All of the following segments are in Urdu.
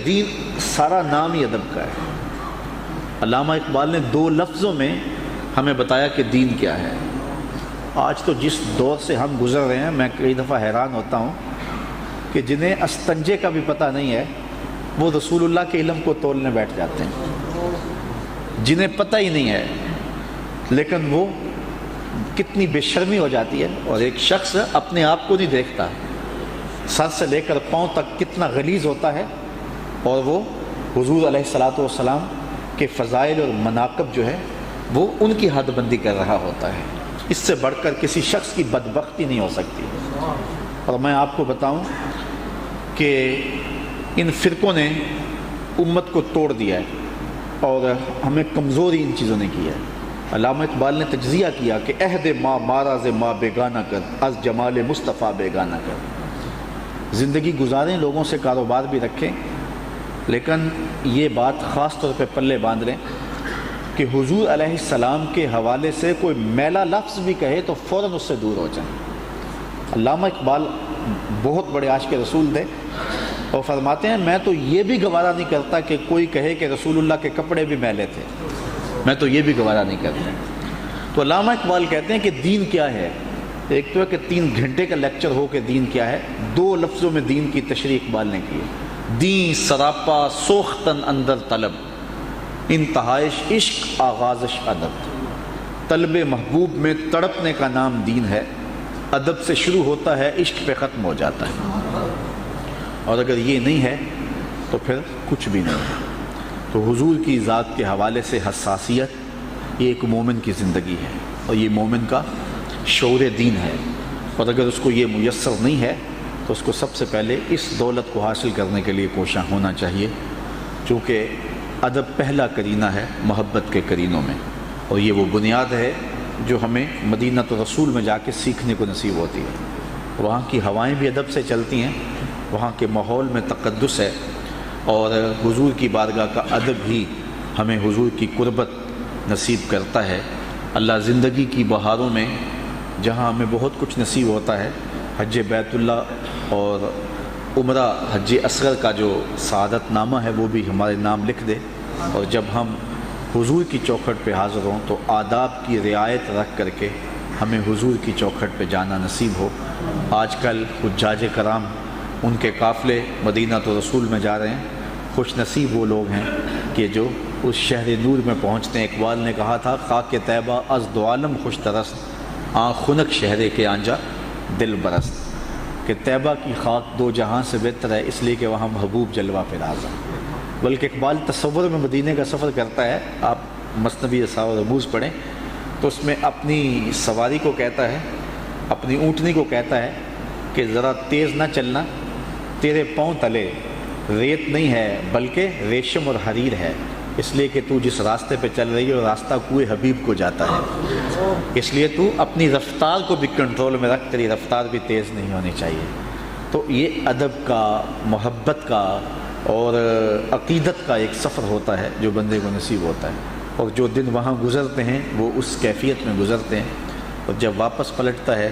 دین سارا نام ہی ادب کا ہے۔ علامہ اقبال نے 2 لفظوں میں ہمیں بتایا کہ دین کیا ہے۔ آج تو جس دور سے ہم گزر رہے ہیں، میں کئی دفعہ حیران ہوتا ہوں کہ جنہیں استنجے کا بھی پتہ نہیں ہے وہ رسول اللہ کے علم کو تولنے بیٹھ جاتے ہیں، جنہیں پتہ ہی نہیں ہے لیکن وہ کتنی بے شرمی ہو جاتی ہے۔ اور ایک شخص اپنے آپ کو نہیں دیکھتا، سر سے لے کر پاؤں تک کتنا غلیظ ہوتا ہے، اور وہ حضور علیہ الصلاۃ والسلام کے فضائل اور مناقب جو ہے وہ ان کی حد بندی کر رہا ہوتا ہے۔ اس سے بڑھ کر کسی شخص کی بدبختی نہیں ہو سکتی۔ اور میں آپ کو بتاؤں کہ ان فرقوں نے امت کو توڑ دیا ہے اور ہمیں کمزوری ان چیزوں نے کی ہے۔ علامہ اقبال نے تجزیہ کیا کہ عہد ما ماراز ما بیگانہ کر، از جمال مصطفیٰ بیگانہ کر۔ زندگی گزاریں، لوگوں سے کاروبار بھی رکھیں، لیکن یہ بات خاص طور پہ پلے باندھ لیں کہ حضور علیہ السلام کے حوالے سے کوئی میلا لفظ بھی کہے تو فوراً اس سے دور ہو جائیں۔ علامہ اقبال بہت بڑے عاشق رسول تھے اور فرماتے ہیں میں تو یہ بھی گوارا نہیں کرتا کہ کوئی کہے کہ رسول اللہ کے کپڑے بھی میلے تھے، میں تو یہ بھی گوارا نہیں کرتا۔ تو علامہ اقبال کہتے ہیں کہ دین کیا ہے؟ ایک تو ہے کہ 3 گھنٹے کا لیکچر ہو کہ دین کیا ہے، 2 لفظوں میں دین کی تشریح اقبال نے کی ہے۔ دین سراپا سوختن اندر طلب، انتہائش عشق آغازش ادب۔ طلب محبوب میں تڑپنے کا نام دین ہے، ادب سے شروع ہوتا ہے عشق پہ ختم ہو جاتا ہے، اور اگر یہ نہیں ہے تو پھر کچھ بھی نہیں ہے۔ تو حضور کی ذات کے حوالے سے حساسیت یہ ایک مومن کی زندگی ہے، اور یہ مومن کا شعور دین ہے، اور اگر اس کو یہ میسر نہیں ہے تو اس کو سب سے پہلے اس دولت کو حاصل کرنے کے لیے کوشاں ہونا چاہیے، چونکہ ادب پہلا کرینہ ہے محبت کے کرینوں میں، اور یہ وہ بنیاد ہے جو ہمیں مدینہ رسول میں جا کے سیکھنے کو نصیب ہوتی ہے۔ وہاں کی ہوائیں بھی ادب سے چلتی ہیں، وہاں کے ماحول میں تقدس ہے، اور حضور کی بارگاہ کا ادب ہی ہمیں حضور کی قربت نصیب کرتا ہے۔ اللہ زندگی کی بہاروں میں جہاں ہمیں بہت کچھ نصیب ہوتا ہے، حج بیت اللہ اور عمرہ حج اصغر کا جو سعادت نامہ ہے وہ بھی ہمارے نام لکھ دے، اور جب ہم حضور کی چوکھٹ پہ حاضر ہوں تو آداب کی رعایت رکھ کر کے ہمیں حضور کی چوکھٹ پہ جانا نصیب ہو۔ آج کل حجاج کرام ان کے قافلے مدینہ رسول میں جا رہے ہیں، خوش نصیب وہ لوگ ہیں کہ جو اس شہر نور میں پہنچتے ہیں۔ اقبال نے کہا تھا خاک طیبہ از دو عالم خوش ترست، آنکھ خنک شہر کے آنجا دل برست، کہ طیبہ کی خاک 2 جہاں سے بہتر ہے اس لیے کہ وہاں محبوب جلوہ فراز ہے۔ بلکہ اقبال تصور میں مدینہ کا سفر کرتا ہے، آپ مثنوی اسرار و رموز پڑھیں تو اس میں اپنی سواری کو کہتا ہے، اپنی اونٹنی کو کہتا ہے کہ ذرا تیز نہ چلنا، تیرے پاؤں تلے ریت نہیں ہے بلکہ ریشم اور حریر ہے، اس لیے کہ تو جس راستے پہ چل رہی ہے وہ راستہ کوئے حبیب کو جاتا ہے، اس لیے تو اپنی رفتار کو بھی کنٹرول میں رکھ، تیری رفتار بھی تیز نہیں ہونی چاہیے۔ تو یہ ادب کا، محبت کا اور عقیدت کا ایک سفر ہوتا ہے جو بندے کو نصیب ہوتا ہے، اور جو دن وہاں گزرتے ہیں وہ اس کیفیت میں گزرتے ہیں، اور جب واپس پلٹتا ہے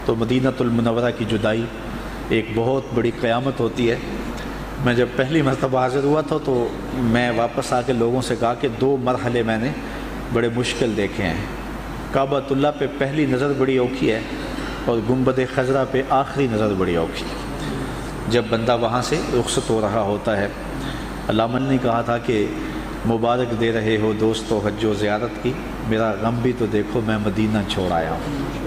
تو مدینہ المنورہ کی جدائی ایک بہت بڑی قیامت ہوتی ہے۔ میں جب پہلی مرتبہ حاضر ہوا تھا تو میں واپس آ کے لوگوں سے کہا کہ 2 مرحلے میں نے بڑے مشکل دیکھے ہیں، کعبۃ اللہ پہ پہلی نظر بڑی اوکھی ہے اور گنبد خضرا پہ آخری نظر بڑی اوکھی ہے۔ جب بندہ وہاں سے رخصت ہو رہا ہوتا ہے، علامہ نے کہا تھا کہ مبارک دے رہے ہو دوستو حج و زیارت کی، میرا غم بھی تو دیکھو میں مدینہ چھوڑ آیا ہوں،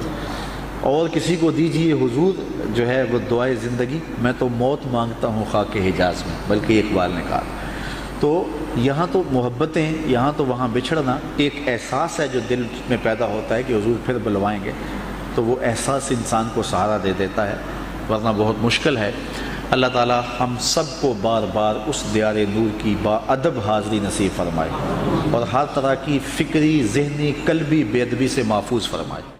اور کسی کو دیجیے حضور جو ہے وہ دعائے زندگی، میں تو موت مانگتا ہوں خاک حجاز میں، بلکہ اقبال نے کہا۔ تو یہاں تو محبتیں، یہاں تو وہاں بچھڑنا ایک احساس ہے جو دل میں پیدا ہوتا ہے کہ حضور پھر بلوائیں گے، تو وہ احساس انسان کو سہارا دے دیتا ہے، ورنہ بہت مشکل ہے۔ اللہ تعالی ہم سب کو بار بار اس دیار نور کی با ادب حاضری نصیب فرمائے، اور ہر طرح کی فکری، ذہنی، قلبی بے ادبی سے محفوظ فرمائے۔